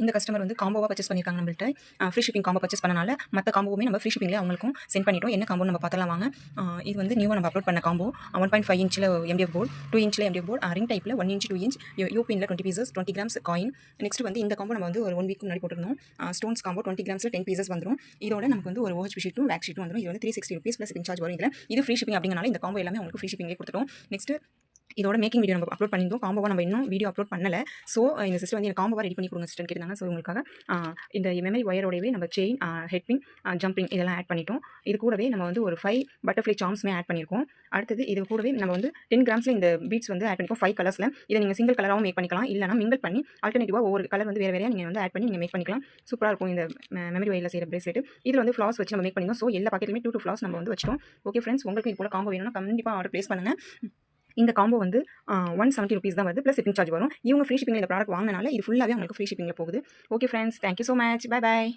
இந்த கஸ்டமர் வந்து காம்போவாக பர்ச்சேஸ் பண்ணியிருக்காங்க நம்மள்ட்ட. ஃப்ரீ ஷிப்பிங் காம்போ பர்ச்சேஸ் பண்ணனால மற்ற காம்போவுமே நம்ம ஃப்ரீ ஷிப்பிங்லேயே அவங்களுக்கும் சென்ட் பண்ணிட்டோம். என்ன காம்போ நம்ம பார்த்தலாம் வாங்க. இது வந்து நியூவாக நம்ம அப்லோட் பண்ண காம்போ 1.5 இன்ச்சில் MDF போர்டு, 2 இன்ச்சில் MDF போர்டு, ரிங் டைப்பில் 1 இன்ச் 2 இன்ச் யூபின்ல 20 பீசஸ் 20 கிராம்ஸ் காயின். நெக்ஸ்ட் வந்து இந்த காம்போ நம்ம வந்து ஒரு 1 வீக் முன்னாடி போட்டிருந்தோம். ஸ்டோன்ஸ் காம்போ 20 கிராம்ஸில் 10 பீசஸ் வந்துடும். இதோட நமக்கு வந்து ஒரு OHP ஷீட்டும் வேக் ஷீட்டும் வந்துடும். இது வந்து 360 rupees ப்ளஸ் ஷிப்பிங் சார்ஜ் வரும். இதில் இது ஃப்ரீ ஷிப்பிங் அப்படிங்கனால இந்த காம்போ எல்லாமே உங்களுக்கு ஃப்ரீ ஷிப்பிங்கே கொடுத்துட்டோம். நெக்ஸ்ட் இதோட மேக்கிங் வீடியோ நம்ம அப்லோட் பண்ணியிருந்தோம். காம்போவாக நம்ம இன்னும் வீடியோ அப்லோட் பண்ணல. ஸோ இந்த சிஸ்டர் வந்து எனக்கு காம்போவாக ரெடி பண்ணி கொடுங்க சிஸ்டர் கேட்டாங்க. ஸோ உங்களுக்காக இந்த மெமரி ஒயரோடவே நம்ம செயின், ஹெட்பின், ஜம்பிங் இதெல்லாம் ஆட் பண்ணிட்டோம். இது கூடவே நம்ம வந்து ஒரு 5 பட்டர்ஃப்ளை சார்ம்ஸ்மே ஆட் பண்ணியிருக்கோம். அடுத்தது இது கூடவே நம்ம வந்து 10 கிராம்ஸில் இந்த பீட்ஸ் வந்து ஆட் பண்ணியிருக்கோம் 5 கலர்ஸில். இதை நீங்கள் சிங்கிள் கலராகவும் மேக் பண்ணிக்கலாம், இல்லைனா மிங்கிள் பண்ணி ஆல்டர்னேட்டிவாக ஒவ்வொரு கலர் வந்து வேறு நீங்கள் வந்து ஆட் பண்ணி நீங்கள் மேக் பண்ணிக்கலாம். சூப்பராக இருக்கும் இந்த மெமரி ஒயரில் செய்கிற பிரேஸ்லெட். இதில் வந்து ஃப்ளாஸ் வச்சு நம்ம மேக் பண்ணியிருந்தோம். ஸோ எல்லா பாக்கெட்லையுமே 2 ஃப்ளாஸ் நம்ம வந்து வச்சிட்டோம். ஓகே ஃப்ரெண்ட்ஸ், உங்களுக்கு இது போல காம்போ வேணும்னா கண்டிப்பாக ஆர்டர் ப்ளேஸ் பண்ணுங்கள். இந்த காம்போ வந்து 170 rupees தான் வருது, ப்ளஸ் ஷிப்பிங் சார்ஜ் வரும். இவங்க ஃப்ரீ ஷிப்பிங்கில் இந்த ப்ராடக்ட் வாங்கினால இது ஃபுல்லாகவே உங்களுக்கு ஃப்ரீ ஷிப்பிங்கில் போகுது. Okay friends, thank you so much, bye bye.